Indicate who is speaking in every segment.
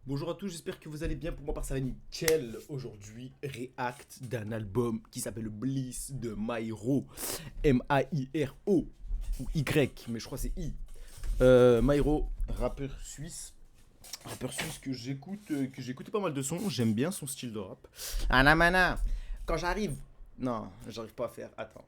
Speaker 1: Bonjour à tous, j'espère que vous allez bien. Pour moi, ça va nickel. Aujourd'hui, react d'un album qui s'appelle Bliss de Mairo. M-A-I-R-O. Ou Y, mais je crois que c'est I. Mairo, rappeur suisse. Rappeur suisse que j'écoute pas mal de sons. J'aime bien son style de rap. Anamana, quand j'arrive. Non, j'arrive pas à faire. Attends.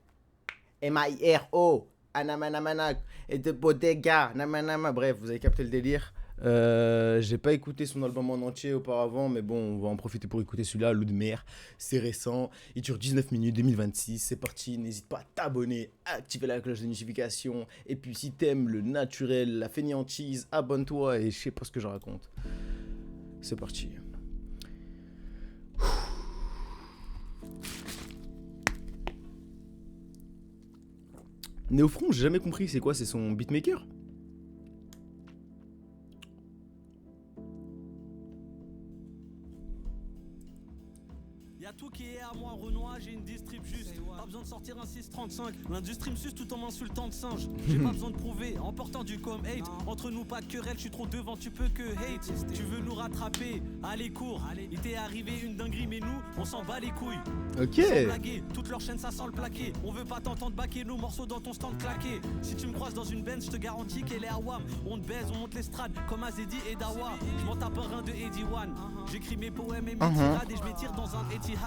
Speaker 1: M-A-I-R-O. Anamanamana. Et de Bodega. Namanama. Bref, vous avez capté le délire. J'ai pas écouté son album en entier auparavant, mais bon, on va en profiter pour écouter celui-là, Loup de mer. C'est récent, il dure 19 minutes, 2026, c'est parti. N'hésite pas à t'abonner, à activer la cloche de notification. Et puis si t'aimes le naturel, la fainéantise, abonne-toi et je sais pas ce que je raconte. C'est parti. Néofront, j'ai jamais compris, c'est quoi? C'est son beatmaker?
Speaker 2: Y'a tout qui est à moi, Renoir, j'ai une distrib juste. Pas besoin de sortir un 635. L'industrie me suce tout en m'insultant de singe. J'ai pas besoin de prouver, en portant du com hate. Entre nous, pas de querelle, je suis trop devant, tu peux que hate. Tu veux nous rattraper, allez cours. Il t'est arrivé une dinguerie, mais nous, on s'en bat les couilles.
Speaker 1: Ok.
Speaker 2: Sans blaguer, toute leur chaîne, ça sent le plaqué. On veut pas t'entendre baquer nos morceaux dans ton stand claqué. Si tu me croises dans une Benz, je te garantis qu'elle est à WAM. On te baise, on monte l'estrade, comme Azedi et Dawa. Je m'en tape un rein de Eddie One. J'écris mes poèmes et mes tirades et je m'étire dans un Etihad.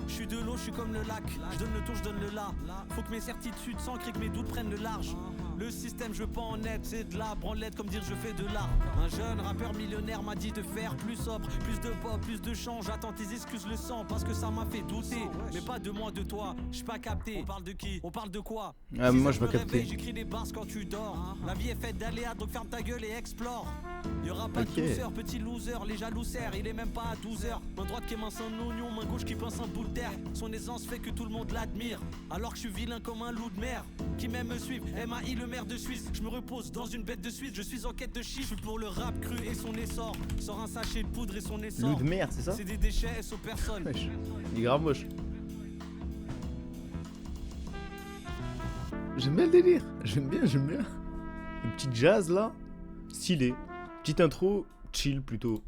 Speaker 2: Je suis de l'eau, je suis comme le lac. Je donne le tour, je donne le la. Faut que mes certitudes s'ancrent et que mes doutes prennent le large. Le système, je veux pas en être, c'est de la branlette comme dire je fais de l'art. Un jeune rappeur millionnaire m'a dit de faire plus sobre, plus de pop, plus de chant. J'attends tes excuses, le sang, parce que ça m'a fait douter. Mais pas de moi, de toi, j'suis pas capté. On parle de qui? On parle de quoi?
Speaker 1: Ah, moi je vais capter.
Speaker 2: Réveille, j'écris des bars quand tu dors. La vie est faite d'aléas, donc ferme ta gueule et explore. Y'aura pas de douceur, petit loser, les jaloux serrent, il est même pas à 12h. Main droite qui mince un oignon, main gauche qui pince un bout de terre. Son aisance fait que tout le monde l'admire. Alors que je suis vilain comme un loup de mer. Qui m'aime me suivre, M.A.I. le maire de Suisse. Je me repose dans une bête de Suisse, je suis en quête de chiffres. Je suis pour le rap cru et son essor. Sors un sachet de poudre et son essor.
Speaker 1: Loup de mer, c'est ça?
Speaker 2: C'est des déchets, SO personne.
Speaker 1: Wesh. Il est grave moche. J'aime bien le délire. J'aime bien. Le petit jazz là, stylé. Petite intro, chill plutôt.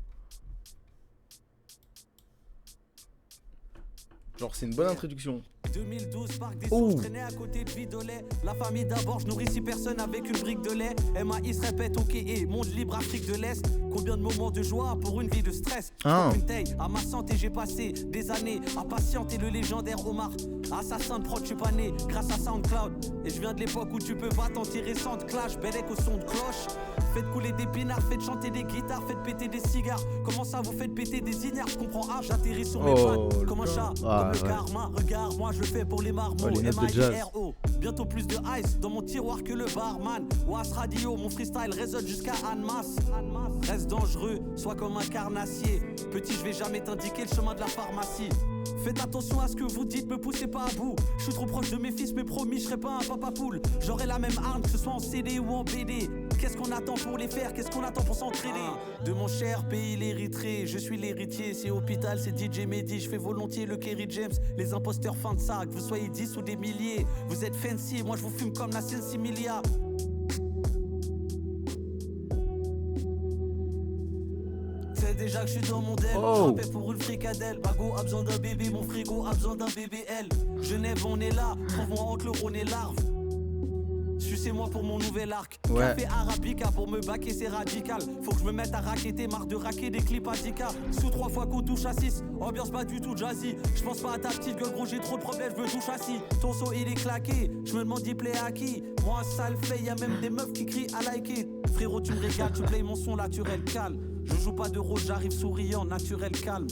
Speaker 1: Genre c'est une bonne introduction.
Speaker 2: 2012, parc des sources, traînais à côté de Vidolet. La famille d'abord, je nourris 6 personnes avec une brique de lait. M.A.I. se répète, ok, et monde libre Afrique de l'Est. Combien de moments de joie pour une vie de stress. Une taille à ma santé, j'ai passé des années à patienter le légendaire Omar. Assassin de prod, je suis pas né grâce à SoundCloud. Et je viens de l'époque où tu peux pas t'en tirer sans de clash. Bellec au son de cloche. Faites couler des pinards, faites chanter des guitares, faites péter des cigares. Comment ça vous faites péter des ignares? Je comprends, j'atterris sur mes pattes comme un chat, comme le karma. Regarde-moi, je le fais pour les marmots. M.A.I.R.O. Bientôt plus de ice dans mon tiroir que le barman. Was Radio, mon freestyle résonne jusqu'à Annemasse. Reste dangereux, sois comme un carnassier. Petit, je vais jamais t'indiquer le chemin de la pharmacie. Faites attention à ce que vous dites, me poussez pas à bout. Je suis trop proche de mes fils, mais promis, je serai pas un papa poule. J'aurai la même arme, que ce soit en CD ou en BD. Qu'est-ce qu'on attend pour les faire? Qu'est-ce qu'on attend pour s'entraîner? De mon cher pays, l'Érythrée, je suis l'héritier. C'est hôpital, c'est DJ Mehdi, je fais volontiers le Kerry James. Les imposteurs fin de sac, vous soyez 10 ou des milliers. Vous êtes fancy, moi je vous fume comme la Sensimilia. Déjà que je suis dans mon del, je pour une fricadelle. Mago a besoin d'un bébé, mon frigo a besoin d'un BBL. Genève on est là, trouve-moi entre le Rhône et l'Arve. Sucez-moi pour mon nouvel arc. Café Arabica pour me baquer c'est radical. Faut que je me mette à raqueter, marre de raquer des clips à 10K. Sous 3 fois qu'on touche à 6, ambiance pas du tout jazzy. Je pense pas à ta petite gueule gros, j'ai trop de problèmes, je veux touche assis. Ton saut il est claqué, je me demande il plaît à qui. Moi ça le fait, y'a même des meufs qui crient à liker. Frérot tu me régales, tu playes mon son naturel calme. Je joue pas de rôle, j'arrive souriant, naturel calme.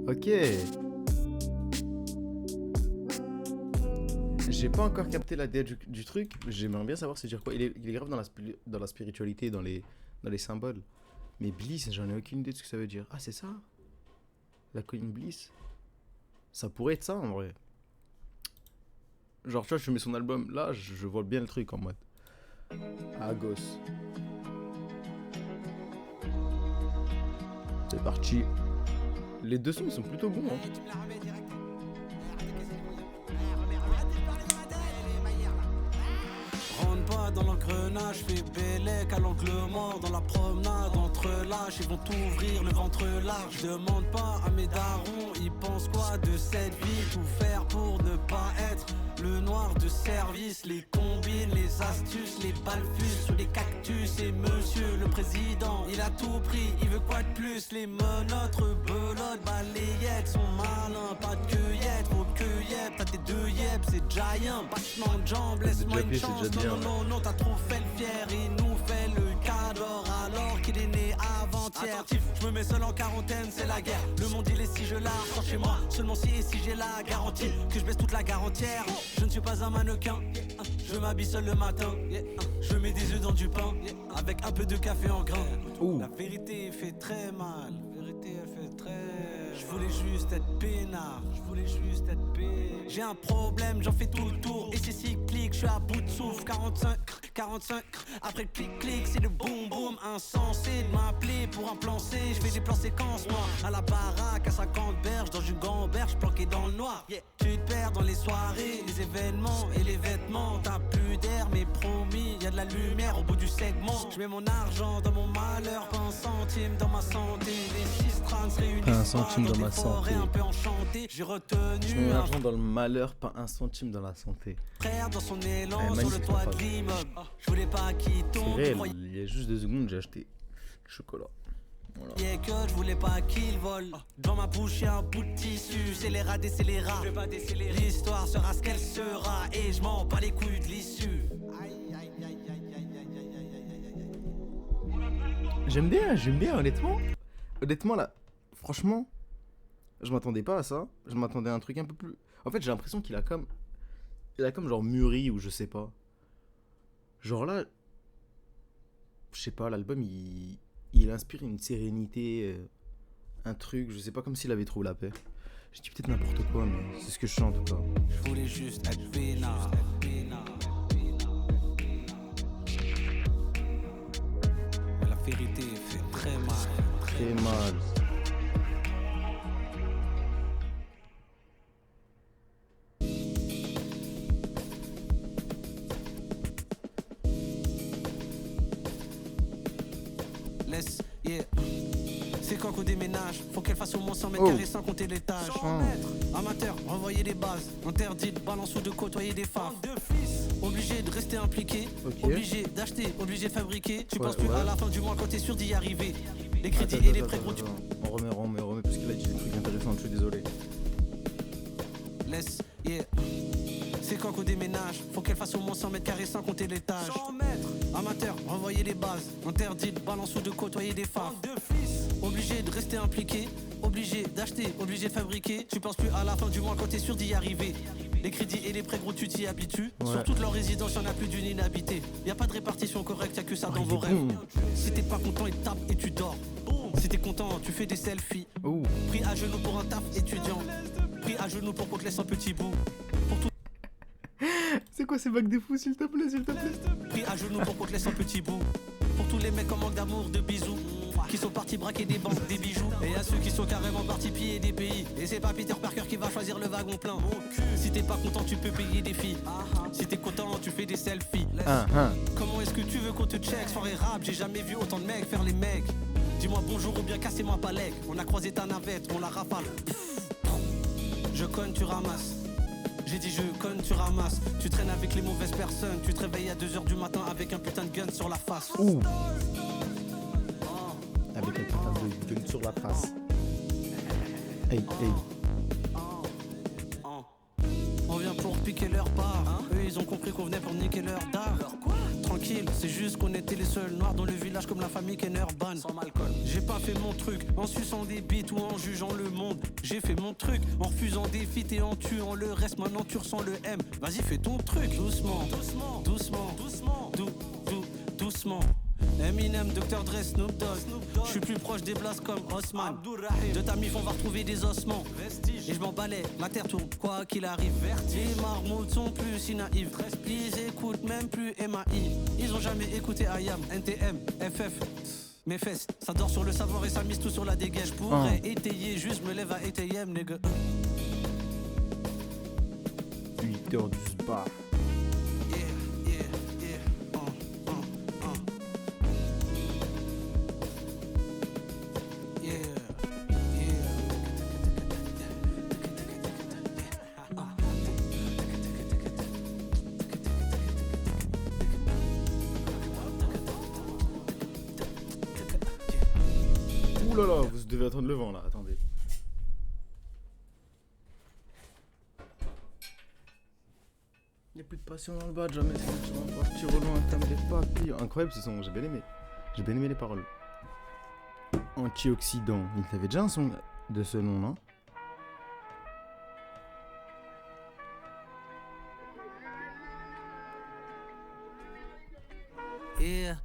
Speaker 1: Ok. J'ai pas encore capté la idée du truc. J'aimerais bien savoir c'est dire quoi. Il est grave dans la spiritualité, dans les symboles. Mais Bliss, j'en ai aucune idée de ce que ça veut dire. Ah, c'est ça? La colline Bliss? Ça pourrait être ça en vrai. Genre, tu vois, je mets son album. Là, je vois bien le truc en mode. Agos. C'est parti. Les deux sons sont plutôt bons.
Speaker 2: Rentre pas dans l'engrenage, fais bellec à l'angle mort dans la promenade. relâche, ils vont t'ouvrir le ventre large. Je demande pas à mes darons, ils pensent quoi de cette vie? Tout faire pour ne pas être le noir de service. Les combines, les astuces, les balfus sur les cactus. Et monsieur le président, il a tout pris, il veut quoi de plus? Les menottes, belotes, balayettes sont malins, pas de cueillette, faut cueillette. T'as tes deux yep, c'est giant, battement de jambes, laisse-moi une chance. Non, t'as trop fait le fier, il nous fait le cadre alors qu'il est né avant-hier. Attentif, je me mets seul en quarantaine, c'est la guerre. Le monde il est si je la sors chez moi, seulement si et si j'ai la garantie que je baisse toute la garantière. Je ne suis pas un mannequin, je m'habille seul le matin, je mets des œufs dans du pain, avec un peu de café en grain. La vérité fait très mal, la vérité elle fait très... Je voulais juste être peinard, je voulais juste être peinard. J'ai un problème, j'en fais tout le tour, et c'est cyclique, je suis à bout de souffle. 45, après le clic-clic, c'est le boum-boum. Insensé de m'appeler pour un plan C, je fais des plans séquences, moi. À la baraque, à 50 berges, dans une gamberge, planqué dans le noir. Tu te perds dans les soirées, les événements et les vêtements. T'as plus d'air, mais promis, y a de la lumière au bout du segment. Je mets mon argent dans mon malheur, pas un centime dans ma santé. Les 6 trans se réunissent
Speaker 1: pas un centime dans ma santé.
Speaker 2: Un peu enchanté. J'ai retenu.
Speaker 1: Je mets mon argent dans le malheur, pas un centime dans la santé.
Speaker 2: Frère dans son élan sur le toit de l'immeuble. Je voulais pas qu'il tombe.
Speaker 1: C'est réel, il y a juste 2 secondes, j'ai acheté du chocolat. Voilà.
Speaker 2: Et que je voulais pas qu'il vole. Dans ma bouche y'a un bout de tissu. C'est les rats, c'est les rats. L'histoire sera ce qu'elle sera. Et je m'en bats les couilles de l'issue.
Speaker 1: J'aime bien, honnêtement. Honnêtement, là, franchement, je m'attendais pas à ça. Je m'attendais à un truc un peu plus... En fait, j'ai l'impression qu'il a comme genre mûri ou je sais pas. Genre là, je sais pas, l'album, il inspire une sérénité, un truc, je sais pas, comme s'il avait trouvé la paix. Je dis peut-être n'importe quoi, mais c'est ce que je sens en tout cas.
Speaker 2: Je voulais juste être peinard. Mais la vérité fait très mal.
Speaker 1: Très mal.
Speaker 2: Laisse, c'est quand qu'on déménage, faut qu'elle fasse au moins 100 mètres carrés sans compter les tâches. 100 mètres. Amateur, renvoyer les bases. Interdit de balance ou de côtoyer des femmes. Obligé de rester impliqué, obligé d'acheter, obligé de fabriquer. Tu penses plus à la fin du mois quand t'es sûr d'y arriver. Les crédits et les prêts gros.
Speaker 1: On remet parce qu'il a dit des trucs intéressants, je suis désolé.
Speaker 2: Laisse, c'est quand qu'on déménage, faut qu'elle fasse au moins 100 mètres carrés sans compter les tâches. 100 mètres. Amateur, renvoyer les bases. Interdit de balance ou de côtoyer des femmes. Obligé de rester impliqué, obligé d'acheter, obligé de fabriquer. Tu penses plus à la fin du mois quand t'es sûr d'y arriver. Les crédits et les prêts gros, tu t'y habitues. Sur toute leur résidence, y'en a plus d'une inhabitée. Y'a pas de répartition correcte, y'a que ça dans vos rêves. Si t'es pas content, il tape et tu dors. Si t'es content, tu fais des selfies. Pris à genoux pour un taf étudiant. Pris à genoux pour qu'on te laisse un petit bout. Pour tout...
Speaker 1: C'est quoi ces bacs de fous, s'il te plaît,
Speaker 2: Pris à genoux pour qu'on te laisse un petit bout. Pour tous les mecs en manque d'amour, de bisous, qui sont partis braquer des banques, des bijoux. Et à ceux qui sont carrément partis piller des pays. Et c'est pas Peter Parker qui va choisir le wagon plein. Si t'es pas content, tu peux payer des filles. Si t'es content, tu fais des selfies. Comment est-ce que tu veux qu'on te check? Soirée rap, j'ai jamais vu autant de mecs faire les mecs. Dis-moi bonjour ou bien cassez-moi pas l'aigle. On a croisé ta navette, on la rafale. Je conne, tu ramasses. J'ai dit je conne, tu ramasses. Tu traînes avec les mauvaises personnes. Tu te réveilles à 2h du matin avec un putain de gun sur la face.
Speaker 1: Avec un putain de gun sur la face. Hey.
Speaker 2: On vient pour piquer leur part. Eux ils ont compris qu'on venait pour niquer leur dard. Tranquille, c'est juste qu'on était les seuls noirs dans le village comme la famille Kennerban. Sans Malcolm. J'ai pas fait mon truc en suçant des bites ou en jugeant le monde. J'ai fait mon truc en refusant des feats et en tuant le reste. Maintenant tu ressens le M. Vas-y fais ton truc doucement. Doucement. Eminem, Dr. Dre, Snoop Dogg. Je suis plus proche des blasts comme Osman. De ta mif on va retrouver des ossements. Et je m'en balais, la terre tourne, quoi qu'il arrive. Les marmoutes sont plus si naïves. Ils écoutent même plus MAI. Ils ont jamais écouté IAM, NTM, FF. Mes fesses, ça dort sur le savoir et ça mise tout sur la dégaine. Je pourrais étayer, juste me lève à étayer, nigga.
Speaker 1: 8h du spa. Ouh là là, vous devez attendre le vent là, attendez. Il n'y a plus de passion dans le bas, jamais tu vas partir au loin, t'aimes les papilles. Incroyable ce son, j'ai bien aimé. J'ai bien aimé les paroles. Antioxydant, il avait déjà un son de ce nom, non?
Speaker 2: Yeah.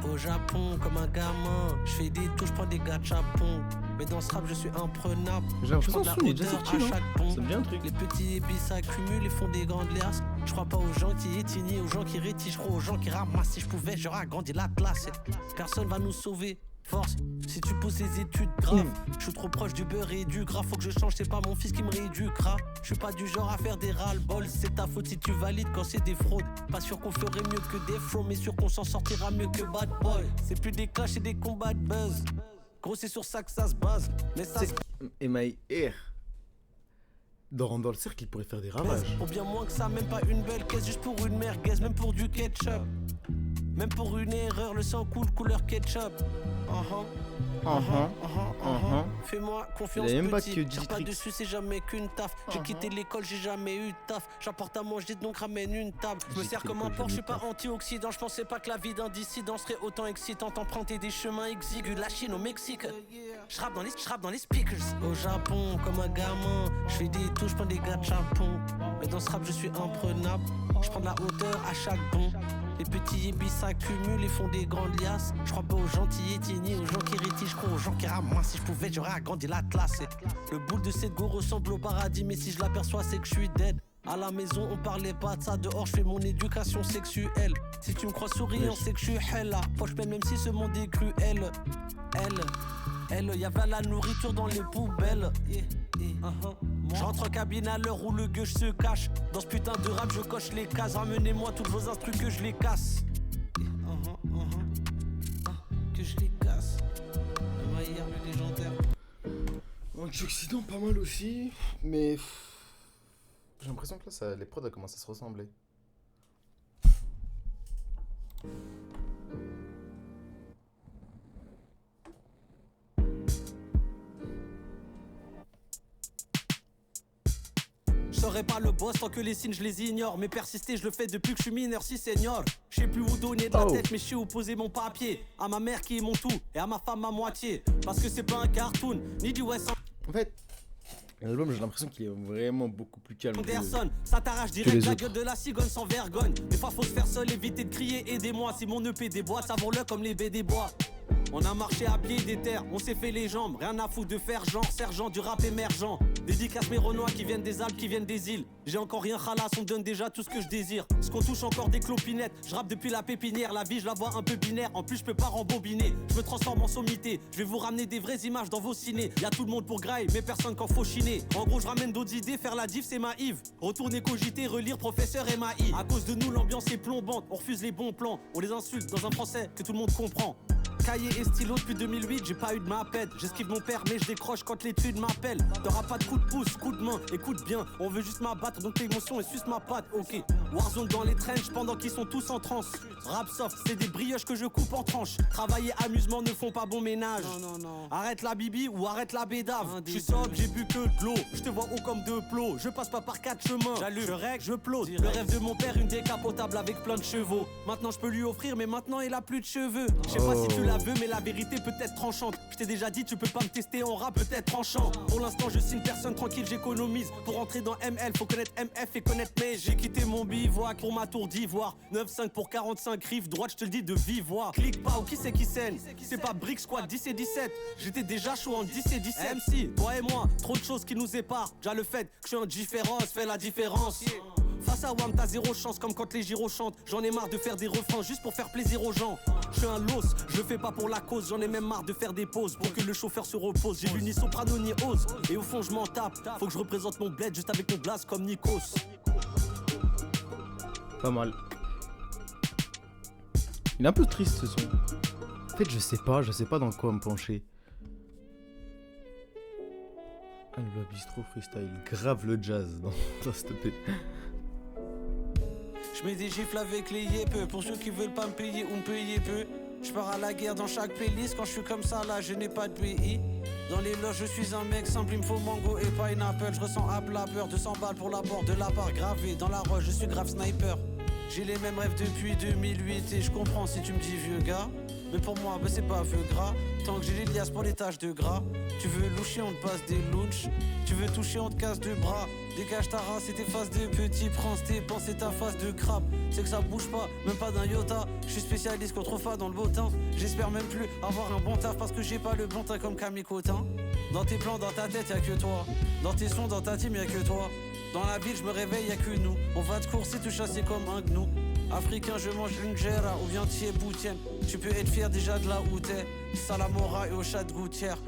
Speaker 2: Au Japon, comme un gamin, je fais des tours, je prends des gachapons. Mais dans ce rap, je suis imprenable.
Speaker 1: J'ai l'impression que son est déjà sorti, non? Ça me dit un truc.
Speaker 2: Les petits ébis s'accumulent et font des grandes liasses. Je crois pas aux gens qui éteignent, aux gens qui rétigent, je crois aux gens qui ramassent. Si je pouvais, j'aurais agrandi la classe. Personne va nous sauver. Force, si tu pousses les études graves, je suis trop proche du beurre et du gras. Faut que je change, c'est pas mon fils qui me rééduquera. Je suis pas du genre à faire des ras-le-bol. C'est ta faute si tu valides quand c'est des fraudes. Pas sûr qu'on ferait mieux que des flows, mais sûr qu'on s'en sortira mieux que Bad Boy. C'est plus des clashs et des combats de buzz. Gros, c'est sur ça que ça se base. Mais ça
Speaker 1: M.I.R. Dans le cercle, il pourrait faire des ravages.
Speaker 2: Pour bien moins que ça, même pas une belle caisse, juste pour une merguez, même pour du ketchup. Même pour une erreur, le sang coule couleur ketchup. Fais-moi confiance, petit. Tire pas dessus, c'est jamais qu'une taf. J'ai quitté l'école, j'ai jamais eu de taf. J'apporte à manger, donc ramène une table. Je me sers comme un porc, je suis pas anti-oxydant. Je pensais pas que la vie d'un dissident serait autant excitante. Emprunter des chemins exigus, la Chine au Mexique. Je rappe dans les speakers. Au Japon, comme un gamin, je fais des touches, je prends des gachapons. Mais dans ce rap, je suis imprenable. Je prends de la hauteur à chaque bond. Les petits ébis s'accumulent et font des grandes liasses. Je crois pas aux gentils éteignés, aux gens qui rétigent, je crois aux gens qui ramassent. Si je pouvais, j'aurais agrandi la classe. Le boule de cette go ressemble au paradis, mais si je l'aperçois, c'est que je suis dead. À la maison, on parlait pas de ça. Dehors, je fais mon éducation sexuelle. Si tu me crois souriant, c'est que je suis hella. Poche pleine, même si ce monde est cruel. Y'avait la nourriture dans les poubelles. Je rentre en cabine à l'heure où le gueuche se cache. Dans ce putain de rap, je coche les cases. Ramenez-moi toutes vos instrus que je les casse. Que je les casse. M.I.R. le légendaire.
Speaker 1: Antioxydant, pas mal aussi. Mais j'ai l'impression que là, les prods elles commencent à se ressembler.
Speaker 2: Je serai pas le boss tant que les signes je les ignore. Mais persister je le fais depuis que je suis mineur, si senior. Je sais plus où donner de la tête mais je sais où poser mon papier. À ma mère qui est mon tout et à ma femme ma moitié. Parce que c'est pas un cartoon, ni du West.
Speaker 1: En fait, l'album j'ai l'impression qu'il est vraiment beaucoup plus calme
Speaker 2: Anderson, ça t'arrache direct la gueule de la cigogne sans vergogne. Des fois faut se faire seul, éviter de crier aidez-moi. Si mon EP déboîte, ça vaut le comme les baies des bois. On a marché à pied des terres, on s'est fait les jambes. Rien à foutre de faire genre sergent du rap émergent. Dédicace mes Renois qui viennent des Alpes, qui viennent des îles. J'ai encore rien khalas, on me donne déjà tout ce que je désire. Ce qu'on touche encore des clopinettes. Je rappe depuis la pépinière, la vie je la vois un peu binaire. En plus je peux pas rembobiner, je me transforme en sommité. Je vais vous ramener des vraies images dans vos ciné. Y'a tout le monde pour graille, mais personne qu'en faut chiner. En gros je ramène d'autres idées, faire la diff c'est ma Yves. Retourner cogiter, relire professeur MAI. À cause de nous l'ambiance est plombante, on refuse les bons plans. On les insulte dans un français que tout le monde comprend. Cahier et stylo depuis 2008, j'ai pas eu de m'appel. J'esquive mon père mais je décroche quand l'étude m'appelle. T'auras pas de coup de pouce, coup de main, écoute bien. On veut juste m'abattre donc l'émotion et suce ma patte, ok. Warzone dans les trenches pendant qu'ils sont tous en transe. Rap soft, c'est des brioches que je coupe en tranches. Travail et amusement ne font pas bon ménage. Non. Arrête la bibi ou arrête la bédave. J'suis sobre, j'ai bu que de l'eau. Je te vois haut comme deux plots. Je passe pas par quatre chemins. J'allume, je règle, je plose. Le rêve de mon père, une décapotable avec plein de chevaux. Maintenant je peux lui offrir, mais maintenant il a plus de cheveux. Je sais pas si tu la veux, mais la vérité peut être tranchante. Je t'ai déjà dit, tu peux pas me tester en rap, peut-être tranchant. Pour l'instant, je signe personne tranquille, j'économise. Pour entrer dans ML, faut connaître MF et connaître mes. J'ai quitté mon bivouac pour ma tour d'ivoire. 9-5 pour 45 rives, droite, je te le dis de vive voix. Clique pas, ou qui c'est qui scène? C'est pas Brick Squad 10 et 17. J'étais déjà chaud en 10 et 17. MC, toi et moi, trop de choses qui nous éparent. Déjà le fait que je suis un différence fait la différence. Face à Wam, t'as zéro chance comme quand les gyros chantent. J'en ai marre de faire des refrains juste pour faire plaisir aux gens. Je suis un los, je le fais pas pour la cause. J'en ai même marre de faire des pauses pour que le chauffeur se repose. J'ai vu ni soprano ni ose. Et au fond je m'en tape. Faut que je représente mon bled juste avec mon blast comme Nikos.
Speaker 1: Pas mal. Il est un peu triste ce son. En fait je sais pas dans quoi me pencher. Ah, le bistrot freestyle, grave le jazz dans cette EP.
Speaker 2: Je mets des gifles avec les yeux peu. Pour ceux qui veulent pas me payer ou me payer peu. Je pars à la guerre dans chaque playlist. Quand je suis comme ça là je n'ai pas de BI. Dans les loges je suis un mec simple, il me faut mango et pas une apple. Je ressens à la peur, 200 balles pour la porte de la part gravée dans la roche, je suis grave sniper. J'ai les mêmes rêves depuis 2008 et je comprends si tu me dis vieux gars. Mais pour moi, c'est pas vieux gras. Tant que j'ai les liasses pour les taches de gras. Tu veux loucher, on te passe des lunchs. Tu veux toucher, on te casse deux bras. Dégage ta race et tes faces de petit prince. Tes pensées, ta face de crabe. C'est que ça bouge pas, même pas d'un iota. Je suis spécialiste contre fa dans le beau temps. J'espère même plus avoir un bon taf parce que j'ai pas le bon teint comme Camille Cotin. Dans tes plans, dans ta tête, y'a que toi. Dans tes sons, dans ta team, y'a que toi. Dans la ville, je me réveille, y'a que nous. On va te courser, te chasser comme un gnou. Africain, je mange une gera ou bien tiers boutienne. Tu peux être fier déjà de là où t'es. Salamora et au chat de gouttière.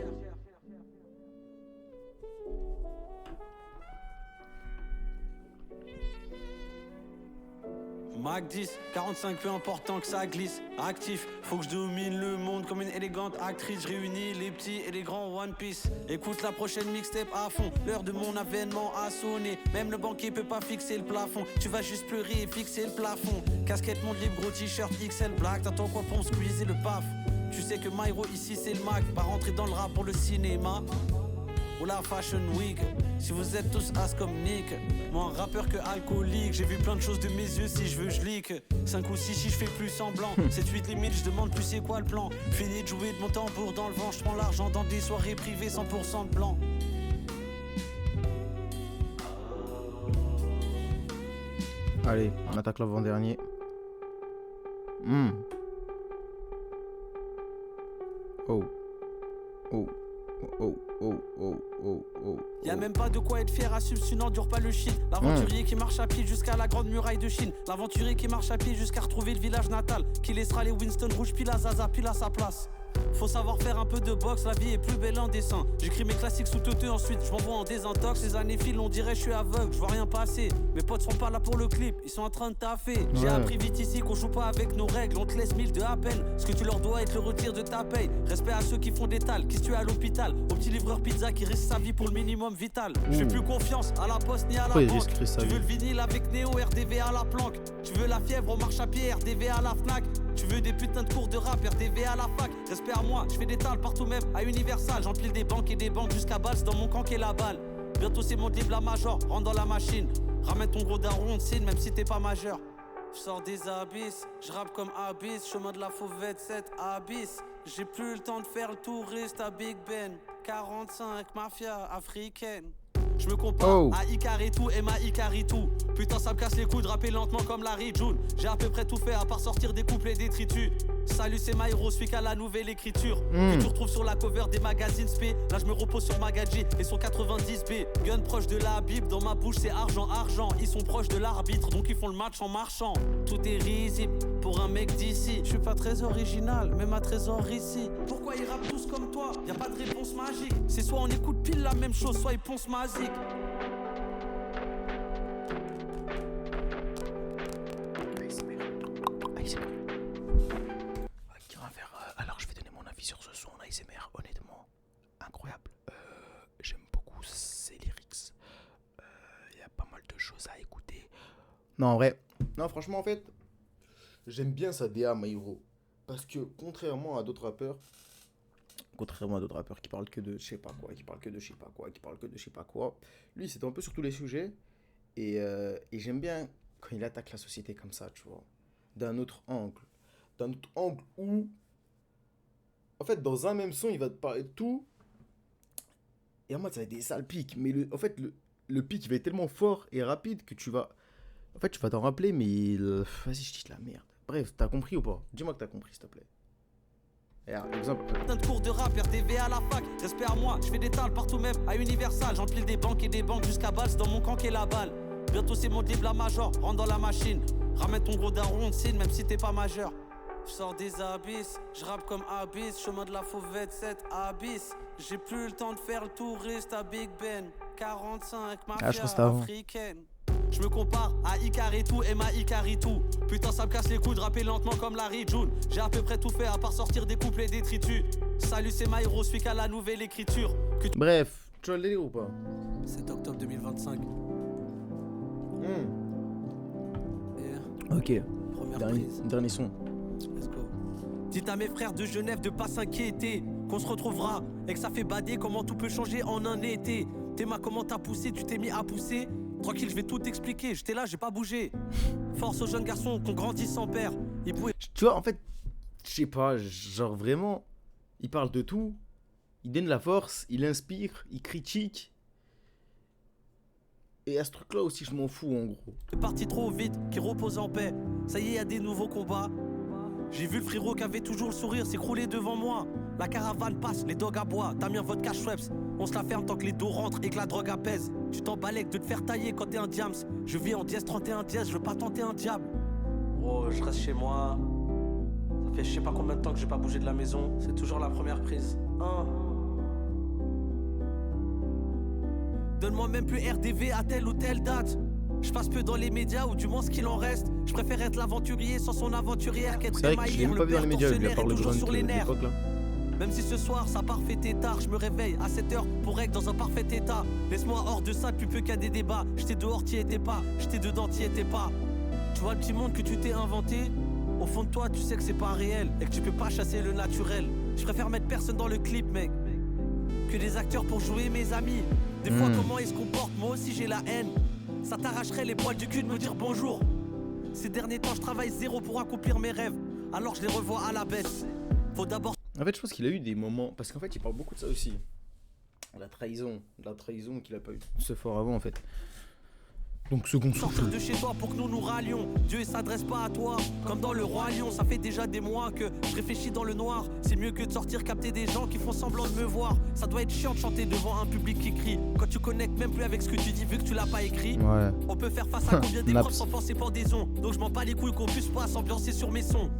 Speaker 2: Mac 10, 45 peu important que ça glisse. Actif, faut que je domine le monde comme une élégante actrice. Je réunis les petits et les grands One Piece. Écoute la prochaine mixtape à fond. L'heure de mon avènement a sonné. Même le banquier peut pas fixer le plafond. Tu vas juste pleurer et fixer le plafond. Casquette, monde libre, gros t-shirt XL black. T'attends quoi pour me squeezer le paf? Tu sais que Myro ici c'est le Mac. Pas rentrer dans le rap pour le cinéma ou la Fashion Week. Si vous êtes tous as comme Nick, moi un rappeur que alcoolique. J'ai vu plein de choses de mes yeux, si je veux je leak. 5 ou 6 si je fais plus semblant. 7-8 limites, je demande plus c'est quoi le plan. Fini de jouer de mon tambour dans le vent. Je prends l'argent dans des soirées privées 100% de blanc.
Speaker 1: Allez, on attaque l'avant-dernier. Oh. Oh. Oh, oh, oh, oh, oh.
Speaker 2: Y'a même pas de quoi être fier, assume tu n'endures pas le shit. L'aventurier qui marche à pied jusqu'à la grande muraille de Chine. L'aventurier qui marche à pied jusqu'à retrouver le village natal. Qui laissera les Winston rouges pile à Zaza, pile à sa place. Faut savoir faire un peu de boxe, la vie est plus belle en dessin. J'écris mes classiques sous teuteux, ensuite je m'envoie en désintox. Les années filent, on dirait je suis aveugle, je vois rien passer. Mes potes sont pas là pour le clip, ils sont en train de taffer. J'ai appris vite ici qu'on joue pas avec nos règles, on te laisse 1000 de à peine. Ce que tu leur dois être le retire de ta paye. Respect à ceux qui font des tales, qui se tuent à l'hôpital. Au petit livreur pizza qui risque sa vie pour le minimum vital. Je fais plus confiance à la poste ni à la banque. Tu veux le vinyle avec Néo, RDV à la planque. Tu veux la fièvre, on marche à pied, RDV à la Fnac. Tu veux des putains de cours de rap, RDV à la fac. Respect à moi, je fais des tales partout même à Universal. J'empile des banques et des banques jusqu'à Bals dans mon camp qui est la balle. Bientôt c'est mon libre la major, rentre dans la machine. Ramène ton gros daron, signe même si t'es pas majeur. Je sors des abysses, je rappe comme Abyss. Chemin de la fauvette 7 Abyss. J'ai plus le temps de faire le touriste à Big Ben. 45, mafia africaine. Je me compare à Ikaritu, Emma Ikaritu. Putain ça me casse les coups de rapper lentement comme Larry June. J'ai à peu près tout fait à part sortir des couples et des tritus. Salut c'est Myro, celui qui a la nouvelle écriture que tu retrouves sur la cover des magazines SP. Là je me repose sur Magadji et son 90B. Gun proche de la Bible, dans ma bouche c'est argent, argent. Ils sont proches de l'arbitre donc ils font le match en marchant. Tout est risible pour un mec d'ici. Je suis pas très original, mais ma trésor ici. Pourquoi ils rappent tous comme toi? Y a pas de réponse magique. C'est soit on écoute pile la même chose, soit ils poncent magique.
Speaker 1: Alors je vais donner mon avis sur ce son en ASMR, honnêtement, incroyable. J'aime beaucoup ses lyrics. Il y a pas mal de choses à écouter. Non, en vrai, non, franchement, en fait, j'aime bien sa DA, Myro. Parce que contrairement à d'autres rappeurs qui parlent que de je sais pas quoi, qui parlent que de je sais pas quoi, qui parlent que de je sais pas quoi, lui c'était un peu sur tous les sujets. Et j'aime bien quand il attaque la société comme ça, tu vois. D'un autre angle où, en fait, dans un même son, il va te parler de tout. Et en mode, ça va être des sales pics. Mais en fait, le pic, il va être tellement fort et rapide que tu vas t'en rappeler, mais vas-y, je dis de la merde. Bref, t'as compris ou pas? Dis-moi que t'as compris, s'il te plaît. Regarde, exemple.
Speaker 2: Plein de cours de rap, RDV à la fac. Respect à moi, je fais des tales partout même à Universal. J'empile des banques et des banques jusqu'à Bals dans mon camp qui est la balle. Bientôt c'est mon libre la major, rentre dans la machine. Ramène ton gros daron, signe même si t'es pas majeur. Je sors des abysses, je rappe comme Abyss. Chemin de la fauvette 7 Abyss. J'ai plus le temps de faire le touriste à Big Ben. 45, mafia africaine. Je me compare à Ikaritu, Emma Ikaritu. Putain ça me casse les coups de rapper lentement comme Larry June. J'ai à peu près tout fait à part sortir des couples et des tritus. Salut c'est Myro, celui qui a la nouvelle écriture
Speaker 1: Bref, tu vas le délire ou pas?
Speaker 2: 7 octobre 2025.
Speaker 1: Ok,
Speaker 2: Première prise.
Speaker 1: dernier son.
Speaker 2: Let's go. Dites à mes frères de Genève de pas s'inquiéter, qu'on se retrouvera et que ça fait bader comment tout peut changer en un été. Théma, comment t'as poussé, tu t'es mis à pousser. Tranquille, je vais tout t'expliquer, j'étais là, j'ai pas bougé. Force aux jeunes garçons qu'on grandit sans père.
Speaker 1: Tu vois, en fait, je sais pas, genre vraiment, il parle de tout. Il donne la force, il inspire, il critique. Et à ce truc-là aussi, je m'en fous en gros.
Speaker 2: C'est parti trop vite, qui repose en paix. Ça y est, y a des nouveaux combats. J'ai vu le frérot qui avait toujours le sourire s'écrouler devant moi. La caravane passe, les dogs aboient. T'as mis un vodka Schweppes. On se la ferme tant que les dos rentrent et que la drogue apaise. Tu t'embalèques de te faire tailler quand t'es un diams. Je vis en dièse 31 dièse, je veux pas tenter un diable. Oh, je reste chez moi. Ça fait je sais pas combien de temps que j'ai pas bougé de la maison. C'est toujours la première prise. Donne-moi même plus RDV à telle ou telle date. Je passe peu dans les médias ou du moins ce qu'il en reste. Je préfère être l'aventurier sans son aventurière qu'être
Speaker 1: C'est vrai que je l'ai même pas vu dans les médias, il a parlé
Speaker 2: sur les
Speaker 1: de
Speaker 2: nerfs.
Speaker 1: l'époque là.
Speaker 2: Même si ce soir ça parfait tard, je me réveille à 7h pour être dans un parfait état. Laisse-moi hors de ça, plus peu qu'à des débats. J'étais dehors, t'y étais pas, j'étais dedans, t'y étais pas. Tu vois le petit monde que tu t'es inventé. Au fond de toi, tu sais que c'est pas réel et que tu peux pas chasser le naturel. Je préfère mettre personne dans le clip, mec, que des acteurs pour jouer mes amis. Des fois, comment ils se comportent, moi aussi j'ai la haine. Ça t'arracherait les poils du cul de me dire bonjour. Ces derniers temps, je travaille zéro pour accomplir mes rêves. Alors je les revois à la baisse. Faut d'abord.
Speaker 1: En fait, je pense qu'il a eu des moments. Parce qu'en fait, il parle beaucoup de ça aussi. La trahison qu'il a pas eu ce fort avant en fait. Donc second souffle.
Speaker 2: Sortir de chez toi pour que nous nous rallions. Dieu il s'adresse pas à toi comme dans le Roi Lion. Ça fait déjà des mois que je réfléchis dans le noir. C'est mieux que de sortir capter des gens qui font semblant de me voir. Ça doit être chiant de chanter devant un public qui crie. Quand tu connectes même plus avec ce que tu dis vu que tu l'as pas écrit.
Speaker 1: Ouais.
Speaker 2: On peut faire face à combien d'épreuves sans penser pendaison. Donc je m'en bats les couilles qu'on puisse pas s'ambiancer sur mes sons.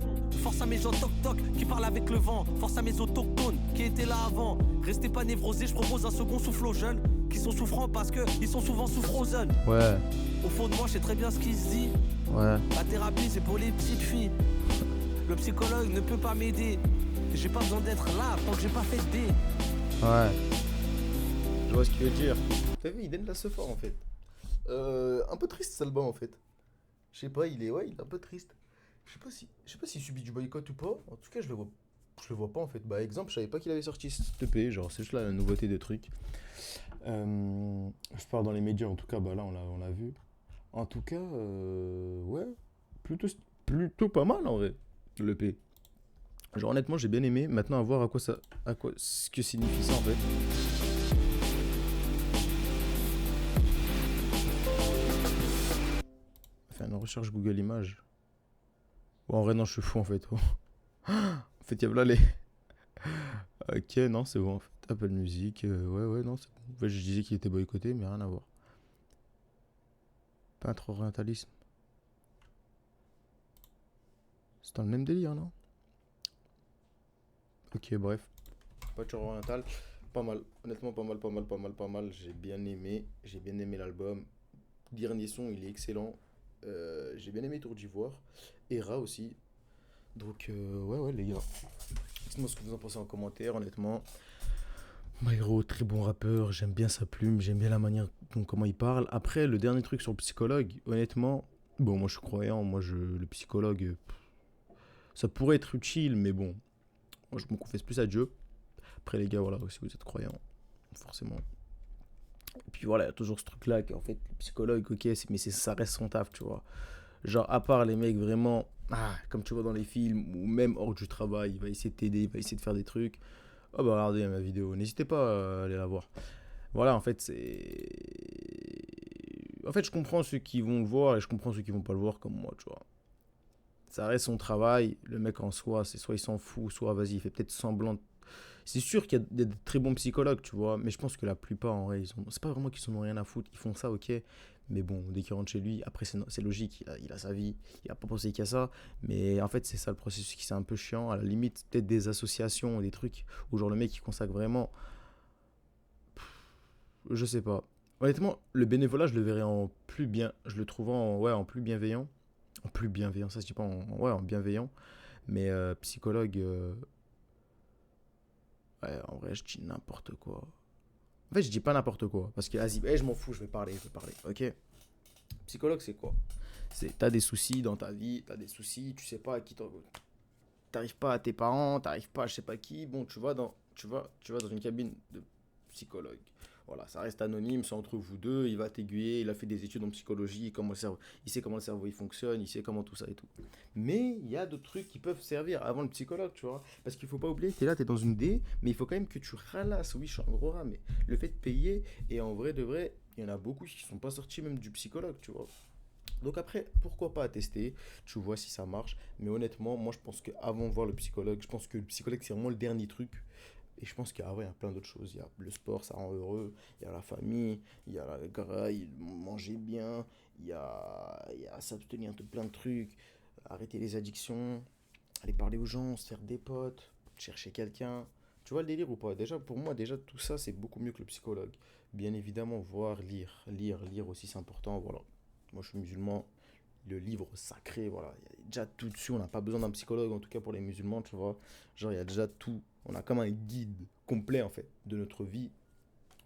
Speaker 2: Force à mes gens toc toc qui parlent avec le vent. Force à mes autochtones qui étaient là avant. Restez pas névrosés, je propose un second souffle aux jeunes qui sont souffrants parce que ils sont souvent sous Frozen.
Speaker 1: Ouais.
Speaker 2: Au fond de moi, je sais très bien ce qui se dit.
Speaker 1: Ouais.
Speaker 2: La thérapie, c'est pour les petites filles. Le psychologue ne peut pas m'aider. J'ai pas besoin d'être là tant que j'ai pas fait de dé.
Speaker 1: Ouais. Je vois ce qu'il veut dire. T'as vu, il donne la ce fort en fait. Un peu triste Salba en fait. Je sais pas, il est un peu triste. Je sais pas s'il subit du boycott ou pas. En tout cas, je le vois pas en fait. Bah exemple, je savais pas qu'il avait sorti cette EP, genre c'est juste là la nouveauté de trucs. Je parle dans les médias en tout cas, bah là on l'a vu. En tout cas, ouais, plutôt pas mal en vrai, l'EP. Genre honnêtement, j'ai bien aimé. Maintenant à voir ce que signifie ça en fait. Faire une recherche Google Images. Bon, en vrai non, je suis fou en fait. En fait, il y a là les... Ok, non, c'est bon. En fait, Apple Music, ouais, non, c'est bon. En fait, je disais qu'il était boycotté, mais rien à voir. Peintre orientalisme. C'est dans le même délire, non? Ok, bref. Peinture orientale, pas mal. Honnêtement, pas mal. J'ai bien aimé l'album. Dernier son, il est excellent. J'ai bien aimé Tour d'Ivoire. Era aussi. Donc, ouais, les gars. Dites-moi ce que vous en pensez en commentaire, honnêtement. Myro, très bon rappeur, j'aime bien sa plume, j'aime bien la manière comment il parle. Après, le dernier truc sur le psychologue, honnêtement, bon, moi je suis croyant, le psychologue, ça pourrait être utile, mais bon, moi je me confesse plus à Dieu. Après, les gars, voilà, si vous êtes croyants, forcément. Et puis voilà, il y a toujours ce truc-là, qu'en fait, le psychologue, ok, ça reste son taf, tu vois. Genre, à part les mecs vraiment, comme tu vois dans les films, ou même hors du travail, il va essayer de t'aider, il va essayer de faire des trucs. Oh bah regardez ma vidéo, n'hésitez pas à aller la voir. Voilà, en fait, je comprends ceux qui vont le voir et je comprends ceux qui vont pas le voir comme moi, tu vois. Ça reste son travail, le mec en soi, c'est soit il s'en fout, soit vas-y, il fait peut-être semblant. C'est sûr qu'il y a des très bons psychologues, tu vois, mais je pense que la plupart, en vrai, c'est pas vraiment qu'ils en ont rien à foutre, ils font ça, ok. Mais bon, dès qu'il rentre chez lui, après c'est logique, il a sa vie, il a pas pensé qu'à ça. Mais en fait, c'est ça le processus qui c'est un peu chiant. À la limite, peut-être des associations, des trucs où genre le mec il consacre vraiment. Je sais pas. Honnêtement, le bénévolat, je le verrais en plus bien. Je le trouve en plus bienveillant. En plus bienveillant, ça se dit pas en bienveillant. Mais psychologue. Ouais, en vrai, je dis n'importe quoi. En fait, je dis pas n'importe quoi. Parce que, vas-y, je m'en fous, je vais parler. Ok. Psychologue, c'est quoi? T'as des soucis dans ta vie, t'as des soucis, tu sais pas à qui t'en... t'arrives pas à tes parents, t'arrives pas à je sais pas qui, bon, tu vas dans une cabine de psychologue. Voilà, ça reste anonyme, c'est entre vous deux, il va t'aiguiller, il a fait des études en psychologie, il sait comment le cerveau il fonctionne, il sait comment tout ça et tout. Mais il y a d'autres trucs qui peuvent servir avant le psychologue, tu vois. Parce qu'il faut pas oublier que t'es là, t'es dans une D, mais il faut quand même que tu ralasses. Oui, je suis un gros rat, mais le fait de payer, et en vrai de vrai, il y en a beaucoup qui sont pas sortis même du psychologue, tu vois. Donc après, pourquoi pas tester, tu vois si ça marche. Mais honnêtement, moi je pense qu'avant de voir le psychologue, je pense que le psychologue c'est vraiment le dernier truc. Et je pense qu'il y a plein d'autres choses. Il y a le sport, ça rend heureux. Il y a la famille, il y a la graille, manger bien. Il y a s'abstenir de plein de trucs. Arrêter les addictions. Aller parler aux gens, se faire des potes. Chercher quelqu'un. Tu vois le délire ou pas? Déjà, pour moi, déjà, tout ça, c'est beaucoup mieux que le psychologue. Bien évidemment, voir, lire. Lire aussi, c'est important. Voilà. Moi, je suis musulman. Le livre sacré, voilà. Il y a déjà tout dessus. On n'a pas besoin d'un psychologue, en tout cas pour les musulmans, tu vois. Genre, il y a déjà tout. On a comme un guide complet, en fait, de notre vie.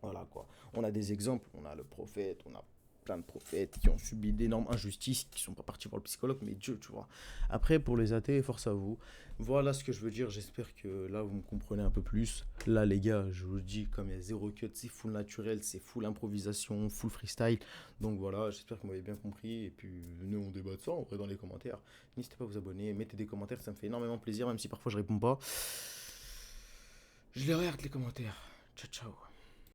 Speaker 1: Voilà, quoi. On a des exemples. On a le prophète, on a plein de prophètes qui ont subi d'énormes injustices, qui sont pas partis voir le psychologue, mais Dieu, tu vois. Après, pour les athées, force à vous. Voilà ce que je veux dire. J'espère que là, vous me comprenez un peu plus. Là, les gars, je vous dis, comme il y a zéro cut, c'est full naturel, c'est full improvisation, full freestyle. Donc voilà, j'espère que vous m'avez bien compris. Et puis, venez, on débat de ça, en vrai, dans les commentaires. N'hésitez pas à vous abonner, mettez des commentaires, ça me fait énormément plaisir, même si parfois je réponds pas. Je les regarde, les commentaires. Ciao, ciao.